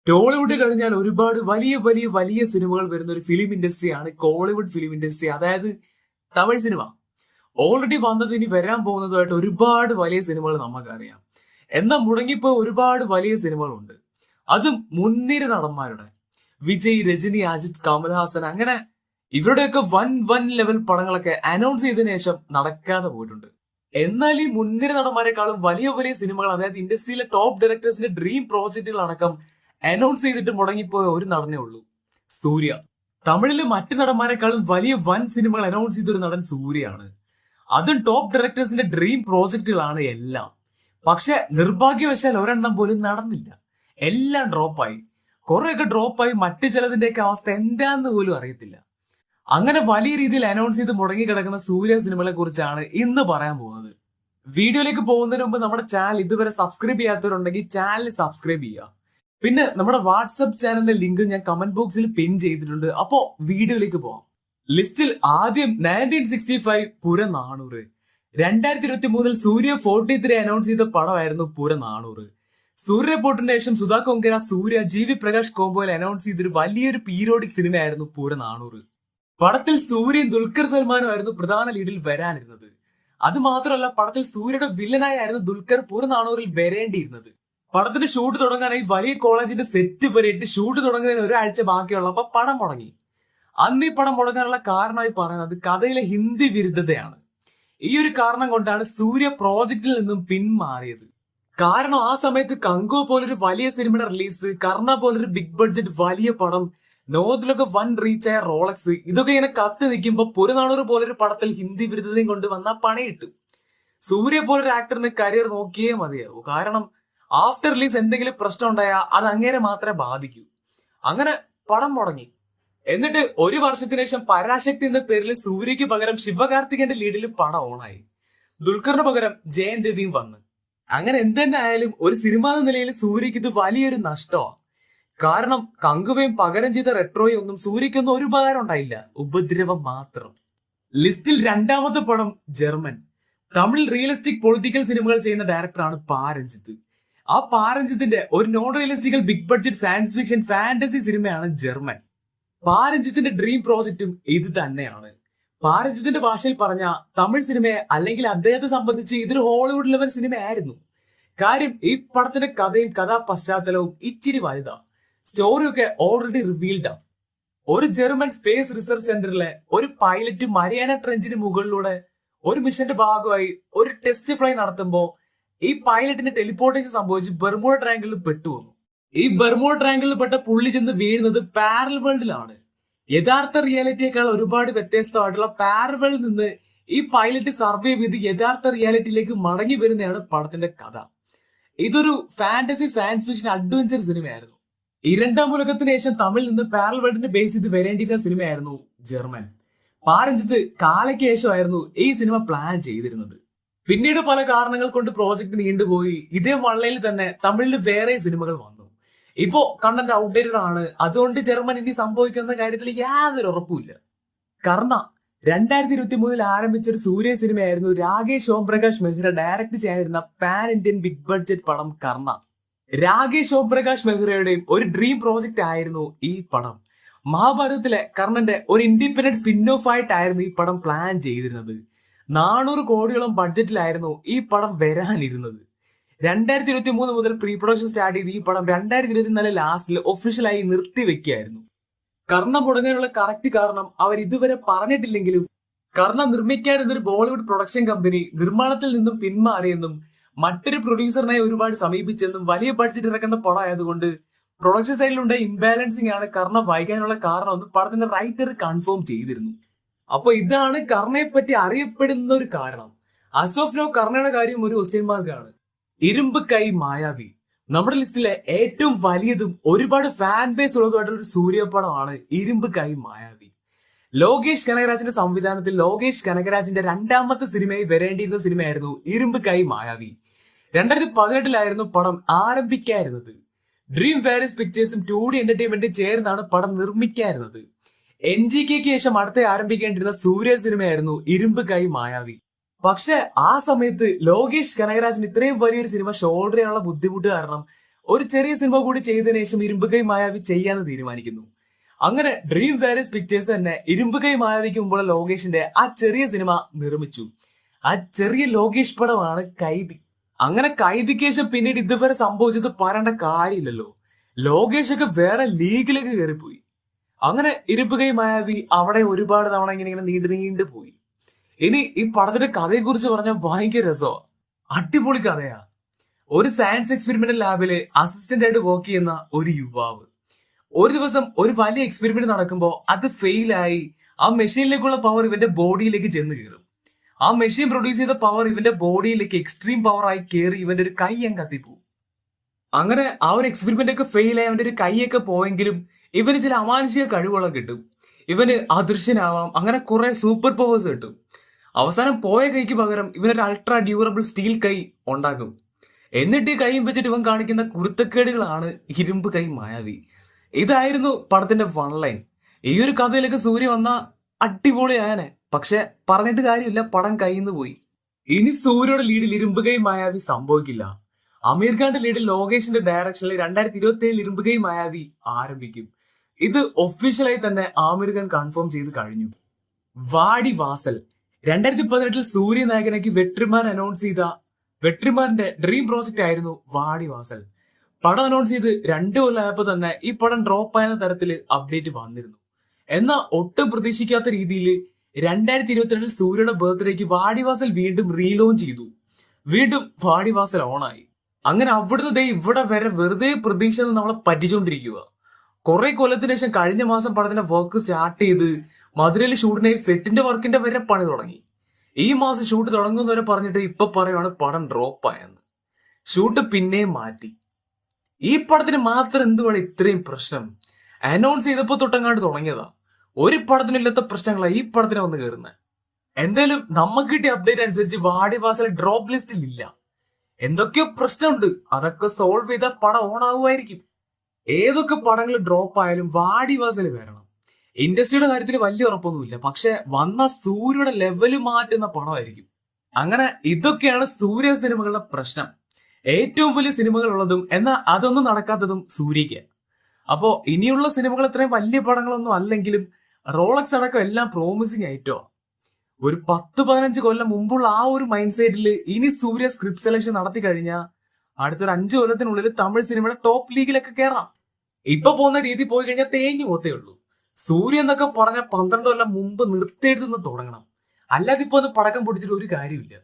ടോളിവുഡ് കഴിഞ്ഞാൽ ഒരുപാട് വലിയ വലിയ വലിയ സിനിമകൾ വരുന്ന ഒരു ഫിലിം ഇൻഡസ്ട്രിയാണ് കോളിവുഡ് ഫിലിം ഇൻഡസ്ട്രി. അതായത് തമിഴ് സിനിമ. ഓൾറെഡി വന്നത് ഇനി വരാൻ പോകുന്നതുമായിട്ട് ഒരുപാട് വലിയ സിനിമകൾ നമുക്കറിയാം. എന്നാൽ മുടങ്ങിപ്പോ ഒരുപാട് വലിയ സിനിമകളുണ്ട്. അതും മുൻനിര നടന്മാരുടെ വിജയ്, രജനി, അജിത്, കമൽഹാസൻ, അങ്ങനെ ഇവരുടെയൊക്കെ വൻ വൻ ലെവൽ പടങ്ങളൊക്കെ അനൗൺസ് ചെയ്തതിനു ശേഷം നടക്കാതെ പോയിട്ടുണ്ട്. എന്നാൽ ഈ മുൻനിര നടന്മാരെക്കാളും വലിയ വലിയ സിനിമകൾ, അതായത് ഇൻഡസ്ട്രിയിലെ ടോപ്പ് ഡയറക്ടേഴ്സിന്റെ ഡ്രീം പ്രോജക്റ്റുകൾ അടക്കം അനൗൺസ് ചെയ്തിട്ട് മുടങ്ങിപ്പോയ ഒരു നടനേ ഉള്ളൂ, സൂര്യ. തമിഴില് മറ്റു നടന്മാരെക്കാളും വലിയ വൻ സിനിമകൾ അനൗൺസ് ചെയ്തൊരു നടൻ സൂര്യയാണ്. അതും ടോപ്പ് ഡയറക്ടേഴ്സിന്റെ ഡ്രീം പ്രോജക്റ്റുകളാണ് എല്ലാം. പക്ഷെ നിർഭാഗ്യവശാൽ ഒരെണ്ണം പോലും നടന്നില്ല. എല്ലാം ഡ്രോപ്പായി. കുറെയൊക്കെ ഡ്രോപ്പായി. മറ്റു ചിലതിന്റെയൊക്കെ അവസ്ഥ എന്താന്ന് പോലും അറിയത്തില്ല. അങ്ങനെ വലിയ രീതിയിൽ അനൗൺസ് ചെയ്ത് മുടങ്ങി കിടക്കുന്ന സൂര്യ സിനിമകളെ കുറിച്ചാണ് ഇന്ന് പറയാൻ പോകുന്നത്. വീഡിയോയിലേക്ക് പോകുന്നതിന് മുമ്പ് നമ്മുടെ ചാനൽ ഇതുവരെ സബ്സ്ക്രൈബ് ചെയ്യാത്തവരുണ്ടെങ്കിൽ ചാനൽ സബ്സ്ക്രൈബ് ചെയ്യുക. പിന്നെ നമ്മുടെ വാട്സപ്പ് ചാനലിന്റെ ലിങ്ക് ഞാൻ കമന്റ് ബോക്സിൽ പിൻ ചെയ്തിട്ടുണ്ട്. അപ്പോ വീഡിയോയിലേക്ക് പോവാം. ലിസ്റ്റിൽ ആദ്യം 1965 പുറനാനൂറ്. 2023 സൂര്യ 43 അനൗൺസ് ചെയ്ത പടമായിരുന്നു പുറനാനൂറ്. സൂര്യ റിപ്പോർട്ടിന് ശേഷം സുധാ കൊങ്കര, സൂര്യ, ജി.വി. പ്രകാശ് കോംബോയിൽ അനൗൺസ് ചെയ്തൊരു വലിയൊരു പീരിയോഡിക് സിനിമയായിരുന്നു പുറനാനൂറ്. പടത്തിൽ സൂര്യയും ദുൽഖർ സൽമാനും ആയിരുന്നു പ്രധാന ലീഡിൽ വരാനിരുന്നത്. അത് മാത്രമല്ല, പടത്തിൽ സൂര്യയുടെ വില്ലനായിരുന്നു ദുൽഖർ പുറനാനൂറിൽ വരേണ്ടിയിരുന്നത്. പടത്തിന്റെ ഷൂട്ട് തുടങ്ങാനായി വലിയ കോളേജിന്റെ സെറ്റ് വരെയിട്ട് ഷൂട്ട് തുടങ്ങുന്നതിന് ഒരാഴ്ച ബാക്കിയുള്ളപ്പോ പടം മുടങ്ങി. അന്ന് ഈ പടം മുടങ്ങാനുള്ള കാരണമായി പറയുന്നത് കഥയിലെ ഹിന്ദി വിരുദ്ധതയാണ്. ഈ ഒരു കാരണം കൊണ്ടാണ് സൂര്യ പ്രോജക്റ്റിൽ നിന്നും പിന്മാറിയത്. കാരണം ആ സമയത്ത് കങ്കോ പോലൊരു വലിയ സിനിമയുടെ റിലീസ്, കർണ പോലൊരു ബിഗ് ബഡ്ജറ്റ് വലിയ പടം, നോർത്തിലൊക്കെ വൻ റീച്ചായ റോളക്സ്, ഇതൊക്കെ ഇങ്ങനെ കത്ത് നിൽക്കുമ്പോ പുറനാനൂറ് പോലൊരു പടത്തിൽ ഹിന്ദി വിരുദ്ധതയും കൊണ്ട് വന്നാൽ പണിയിട്ടു. സൂര്യ പോലൊരു ആക്ടറിന് കരിയർ നോക്കിയേ മതിയാവൂ. കാരണം ആഫ്റ്റർ റിലീസ് എന്തെങ്കിലും പ്രശ്നം ഉണ്ടായാൽ അത് അങ്ങേരെ മാത്രമേ ബാധിക്കൂ. അങ്ങനെ പടം മുടങ്ങി. എന്നിട്ട് ഒരു വർഷത്തിന് ശേഷം പരാശക്തി എന്ന പേരിൽ സൂര്യക്ക് പകരം ശിവകാർത്തികന്റെ ലീഡിൽ പടം ഓണായി. ദുൽഖറിന് പകരം ജയൻ രവിയും വന്ന്. അങ്ങനെ എന്തെന്നെ ആയാലും ഒരു സിനിമ എന്ന നിലയിൽ സൂര്യക്ക് ഇത് വലിയൊരു നഷ്ടമാണ്. കാരണം കങ്കുവയും പകരം ചെയ്ത റെട്രോയും ഒന്നും സൂര്യക്കൊന്നും ഒരു ഉപകാരം ഉണ്ടായില്ല, ഉപദ്രവം മാത്രം. ലിസ്റ്റിൽ രണ്ടാമത്തെ പടം ജർമ്മൻ. തമിഴ് റിയലിസ്റ്റിക് പൊളിറ്റിക്കൽ സിനിമകൾ ചെയ്യുന്ന ഡയറക്ടറാണ് പാരഞ്ജിത്ത്. ആ പാരഞ്ജിത്തിന്റെ ഒരു non realistical big budget science fiction fantasy സിനിമയാണ് ജർമ്മൻ. പാരഞ്ജിത്തിന്റെ ഡ്രീം പ്രോജക്റ്റും ഇത് തന്നെയാണ്. പാരഞ്ജിത്തിന്റെ ഭാഷയിൽ പറഞ്ഞ തമിഴ് സിനിമയെ, അല്ലെങ്കിൽ അദ്ദേഹത്തെ സംബന്ധിച്ച് ഇതൊരു ഹോളിവുഡ് ലെവൽ സിനിമയായിരുന്നു. കാര്യം ഈ പടത്തിന്റെ കഥയും കഥാ പശ്ചാത്തലവും ഇച്ചിരി വലുതാ. സ്റ്റോറിയൊക്കെ ഓൾറെഡി റിവീൽഡാ. ഒരു ജർമ്മൻ സ്പേസ് റിസർച്ച് സെന്ററിലെ ഒരു പൈലറ്റ് മരിയാന ട്രെഞ്ചിന് മുകളിലൂടെ ഒരു മിഷന്റെ ഭാഗമായി ഒരു ടെസ്റ്റ് ഫ്ലൈ നടത്തുമ്പോൾ ഈ പൈലറ്റിന് ടെലിപ്പോർട്ടേഷൻ സംഭവിച്ച് ബെർമുഡ ട്രയാങ്കിളിൽ പെട്ടുവന്നു. ഈ ബെർമുഡ ട്രയാങ്കിളിൽ പെട്ട പുള്ളി ചെന്ന് വീഴുന്നത് പാരൽ വേൾഡിലാണ്. യഥാർത്ഥ റിയാലിറ്റിയേക്കാൾ ഒരുപാട് വ്യത്യസ്തമായിട്ടുള്ള പാരൽ വേൾഡിൽ നിന്ന് ഈ പൈലറ്റ് സർവൈവ് ചെയ്ത് യഥാർത്ഥ റിയാലിറ്റിയിലേക്ക് മടങ്ങി വരുന്നതാണ് പടത്തിന്റെ കഥ. ഇതൊരു ഫാന്റസി സയൻസ് ഫിക്ഷൻ അഡ്വഞ്ചർ സിനിമയായിരുന്നു. രണ്ടാം ഉലകത്തിന് ശേഷം തമിഴിൽ നിന്ന് പാരൽ വേൾഡിനെ ബേസ് ചെയ്ത് വരേണ്ടിയിരുന്ന സിനിമയായിരുന്നു ജർമ്മൻ. പാരഞ്ജിത്ത് കാലയ്ക്ക് ശേഷമായിരുന്നു ഈ സിനിമ പ്ലാൻ ചെയ്തിരുന്നത്. പിന്നീട് പല കാരണങ്ങൾ കൊണ്ട് പ്രോജക്ട് നീണ്ടുപോയി. ഇതേ വള്ളയിൽ തന്നെ തമിഴിൽ വേറെ സിനിമകൾ വന്നു. ഇപ്പോ കണ്ടന്റ് ഔട്ട്ഡേറ്റഡ് ആണ്. അതുകൊണ്ട് ജർമ്മൻ ഇനി സംഭവിക്കുന്ന കാര്യത്തിൽ യാതൊരു ഉറപ്പുമില്ല. കർണ 2023 ആരംഭിച്ച ഒരു സൂര്യ സിനിമയായിരുന്നു രാകേഷ് ഓംപ്രകാശ് മെഹ്റ ഡയറക്ട് ചെയ്യാനിരുന്ന പാൻ ഇന്ത്യൻ ബിഗ് ബഡ്ജറ്റ് പടം കർണ. രാകേഷ് ഓംപ്രകാശ് മെഹ്റയുടെയും ഒരു ഡ്രീം പ്രോജക്റ്റ് ആയിരുന്നു ഈ പടം. മഹാഭാരതത്തിലെ കർണന്റെ ഒരു ഇൻഡിപെൻഡന്റ് സ്പിൻ ഓഫ് ആയിട്ടായിരുന്നു ഈ പടം പ്ലാൻ ചെയ്തിരുന്നത്. 400 കോടിയോളം ബഡ്ജറ്റിലായിരുന്നു ഈ പടം വരാനിരുന്നത്. 2023 മുതൽ പ്രീ പ്രൊഡക്ഷൻ സ്റ്റാർട്ട് ചെയ്ത് ഈ പടം 2024 ലാസ്റ്റിൽ ഒഫീഷ്യലായി നിർത്തിവെക്കുകയായിരുന്നു. കർണ മുടങ്ങാനുള്ള കറക്റ്റ് കാരണം അവർ ഇതുവരെ പറഞ്ഞിട്ടില്ലെങ്കിലും കർണ നിർമ്മിക്കാനിരുന്നൊരു ബോളിവുഡ് പ്രൊഡക്ഷൻ കമ്പനി നിർമ്മാണത്തിൽ നിന്നും പിന്മാറിയെന്നും മറ്റൊരു പ്രൊഡ്യൂസറിനായി ഒരുപാട് സമീപിച്ചെന്നും വലിയ ബഡ്ജറ്റ് ഇറക്കേണ്ട പടം ആയതുകൊണ്ട് പ്രൊഡക്ഷൻ സൈഡിലുണ്ടായ ഇംബാലൻസിംഗ് ആണ് കർണ വൈകാനുള്ള കാരണമെന്ന് പടത്തിന്റെ റൈറ്റർ കൺഫേം ചെയ്തിരുന്നു. അപ്പൊ ഇതാണ് കർണയെ പറ്റി അറിയപ്പെടുന്ന ഒരു കാരണം. ആസ് ഓഫ് നോ കർണയുടെ കാര്യം ഒരു ക്വസ്റ്റ്യൻ മാർക്കാണ്. ഇരുമ്പ് കൈ മായാവി നമ്മുടെ ലിസ്റ്റിലെ ഏറ്റവും വലിയതും ഒരുപാട് ഫാൻ ബേസ് ഉള്ളതുമായിട്ടുള്ള ഒരു സൂര്യപടമാണ് ഇരുമ്പ് കൈ മായാവി. ലോകേഷ് കനകരാജിന്റെ സംവിധാനത്തിൽ ലോകേഷ് കനകരാജിന്റെ രണ്ടാമത്തെ സിനിമയായി വരേണ്ടിയിരുന്ന സിനിമയായിരുന്നു ഇരുമ്പ് കൈ മായാവി. 2018 പടം ആരംഭിക്കായിരുന്നത്. ഡ്രീം ഫാരിസ് പിക്ചേഴ്സും 2D എന്റർടൈൻമെന്റും ചേർന്നാണ് പടം നിർമ്മിക്കായിരുന്നത്. NGKക്ക് ശേഷം അടുത്ത ആരംഭിക്കേണ്ടിരുന്ന സൂര്യ സിനിമയായിരുന്നു ഇരുമ്പ് കൈ മായാവി. പക്ഷെ ആ സമയത്ത് ലോകേഷ് കനകരാജൻ ഇത്രയും വലിയൊരു സിനിമ ഷോൾഡർ ചെയ്യാനുള്ള ബുദ്ധിമുട്ട് കാരണം ഒരു ചെറിയ സിനിമ കൂടി ചെയ്തതിനു ശേഷം ഇരുമ്പുകൈ മായാവി ചെയ്യാന്ന് തീരുമാനിക്കുന്നു. അങ്ങനെ ഡ്രീം വാരിയസ് പിക്ചേഴ്സ് തന്നെ ഇരുമ്പുകൈ മായാവിക്ക് മുമ്പുള്ള ലോകേഷിന്റെ ആ ചെറിയ സിനിമ നിർമ്മിച്ചു. ആ ചെറിയ ലോകേഷ് പടമാണ് കൈദി. അങ്ങനെ കൈദിക്ക് ശേഷം പിന്നീട് ഇതുവരെ സംഭവിച്ചത് പറയേണ്ട കാര്യമില്ലല്ലോ. ലോകേഷ് ഒക്കെ വേറെ ലീഗിലേക്ക് കയറിപ്പോയി. അങ്ങനെ ഇരുമ്പുകൈ മായാവി അവിടെ ഒരുപാട് തവണ ഇങ്ങനെ നീണ്ടു പോയി. ഇനി ഈ പടത്തിന്റെ കഥയെ കുറിച്ച് പറഞ്ഞാൽ ഭയങ്കര രസമാണ്. അടിപൊളി കഥയാ. ഒരു സയൻസ് എക്സ്പെരിമെന്റൽ ലാബില് അസിസ്റ്റന്റ് ആയിട്ട് വർക്ക് ചെയ്യുന്ന ഒരു യുവാവ് ഒരു ദിവസം ഒരു വലിയ എക്സ്പെരിമെന്റ് നടക്കുമ്പോൾ അത് ഫെയിലായി ആ മെഷീനിലേക്കുള്ള പവർ ഇവന്റെ ബോഡിയിലേക്ക് ചെന്ന് കയറും. ആ മെഷീൻ പ്രൊഡ്യൂസ് ചെയ്ത പവർ ഇവന്റെ ബോഡിയിലേക്ക് എക്സ്ട്രീം പവർ ആയി കയറി ഇവന്റെ ഒരു കൈ അങ്ങ് കത്തിപ്പോവും. അങ്ങനെ ആ ഒരു എക്സ്പെരിമെന്റ് ഒക്കെ ഫെയിലായി അവന്റെ ഒരു കൈയൊക്കെ പോയെങ്കിലും ഇവന് ചില അമാനുഷിക കഴിവുകളൊക്കെ കിട്ടും. ഇവന് അദൃശ്യനാവാം, അങ്ങനെ കുറെ സൂപ്പർ പവേഴ്സ് കിട്ടും. അവസാനം പോയ കൈക്ക് പകരം ഇവനൊരു അൾട്രാ ഡ്യൂറബിൾ സ്റ്റീൽ കൈ ഉണ്ടാക്കും. എന്നിട്ട് ഈ കൈയും വെച്ചിട്ട് ഇവൻ കാണിക്കുന്ന കുരുത്തക്കേടുകളാണ് ഇരുമ്പ് കൈ മായാവി. ഇതായിരുന്നു പടത്തിന്റെ വൺ ലൈൻ. ഈ ഒരു കഥയിലൊക്കെ സൂര്യ വന്ന അടിപൊളിയായനെ. പക്ഷെ പറഞ്ഞിട്ട് കാര്യമില്ല, പടം കയ്യിൽ പോയി. ഇനി സൂര്യയുടെ ലീഡിൽ ഇരുമ്പ് കൈ മായാവി സംഭവിക്കില്ല. അമീർ ഖാന്റെ ലീഡിൽ ലോകേഷിന്റെ ഡയറക്ഷനിൽ 2027 ഇരുമ്പ് കൈ മായാവി ആരംഭിക്കും. ഇത് ഒഫീഷ്യലായി തന്നെ ആമിർ ഖാൻ കൺഫേം ചെയ്ത് കഴിഞ്ഞു. വാടി വാസൽ 2018 സൂര്യ നായകനാക്കി വെട്രിമാൻ അനൗൺസ് ചെയ്ത വെട്രിമാന്റെ ഡ്രീം പ്രോജക്റ്റ് ആയിരുന്നു വാടി വാസൽ. പടം അനൗൺസ് ചെയ്ത് 2 കൊല്ലമായപ്പോ തന്നെ ഈ പടം ഡ്രോപ്പ് ആയ തരത്തിൽ അപ്ഡേറ്റ് വന്നിരുന്നു. എന്നാൽ ഒട്ടും പ്രതീക്ഷിക്കാത്ത രീതിയിൽ 2022 സൂര്യയുടെ ബർത്ത്ഡേക്ക് വാടിവാസൽ വീണ്ടും റീലോഞ്ച് ചെയ്തു. വീണ്ടും വാടിവാസൽ ഓണായി. അങ്ങനെ അവിടുന്ന് ഇവിടെ വരെ വെറുതെ പ്രതീക്ഷ നമ്മളെ പറ്റിച്ചോണ്ടിരിക്കുക. കുറെ കൊല്ലത്തിന് ശേഷം കഴിഞ്ഞ മാസം പടത്തിന്റെ വർക്ക് സ്റ്റാർട്ട് ചെയ്ത് മധുരയിൽ ഷൂട്ടിനായി സെറ്റിന്റെ വർക്കിന്റെ വരെ പണി തുടങ്ങി. ഈ മാസം ഷൂട്ട് തുടങ്ങുന്നവരെ പറഞ്ഞിട്ട് ഇപ്പൊ പറയുവാണ് പടം ഡ്രോപ്പ് ആയെന്ന്. ഷൂട്ട് പിന്നെയും മാറ്റി. ഈ പടത്തിന് മാത്രം എന്തുവാണ് ഇത്രയും പ്രശ്നം? അനൗൺസ് ചെയ്തപ്പോ തൊട്ടങ്ങാണ്ട് തുടങ്ങിയതാ. ഒരു പടത്തിനില്ലാത്ത പ്രശ്നങ്ങളാണ് ഈ പടത്തിന് വന്ന് കയറുന്നത്. എന്തായാലും നമുക്ക് കിട്ടിയ അപ്ഡേറ്റ് അനുസരിച്ച് വാടിവാസൽ ഡ്രോപ്പ് ലിസ്റ്റിൽ ഇല്ല. എന്തൊക്കെയോ പ്രശ്നമുണ്ട്, അതൊക്കെ സോൾവ് ചെയ്താൽ പടം ഓണാവുമായിരിക്കും. ഏതൊക്കെ പടങ്ങൾ ഡ്രോപ്പ് ആയാലും വാടിവാസൽ വരണം. ഇൻഡസ്ട്രിയുടെ കാര്യത്തിൽ വലിയ ഉറപ്പൊന്നുമില്ല, പക്ഷെ വന്ന സൂര്യയുടെ ലെവല് മാറ്റുന്ന പടമായിരിക്കും. അങ്ങനെ ഇതൊക്കെയാണ് സൂര്യ സിനിമകളുടെ പ്രശ്നം. ഏറ്റവും വലിയ സിനിമകൾ ഉള്ളതും എന്നാൽ അതൊന്നും നടക്കാത്തതും സൂര്യക്ക്. അപ്പോ ഇനിയുള്ള സിനിമകൾ ഇത്രയും വലിയ പടങ്ങളൊന്നും അല്ലെങ്കിലും റോളക്സ് അടക്കം എല്ലാം പ്രോമിസിങ് ആയിട്ടോ. ഒരു 10-15 കൊല്ലം മുമ്പുള്ള ആ ഒരു മൈൻഡ് സെറ്റിൽ ഇനി സൂര്യ സ്ക്രിപ്റ്റ് സെലക്ഷൻ നടത്തി കഴിഞ്ഞാൽ അടുത്തൊരു 5 കൊല്ലത്തിനുള്ളിൽ തമിഴ് സിനിമയുടെ ടോപ്പ് ലീഗിലൊക്കെ കയറാം. ഇപ്പൊ പോകുന്ന രീതി പോയി കഴിഞ്ഞാൽ തേഞ്ഞു പോത്തേ ഉള്ളൂ. സൂര്യ എന്നൊക്കെ പറഞ്ഞ 12 കൊല്ലം മുമ്പ് നിർത്തിയെടുത്തുനിന്ന് തുടങ്ങണം. അല്ലാതെ ഇപ്പൊ ഒന്ന് പടക്കം പൊടിച്ചിട്ട് ഒരു കാര്യമില്ല.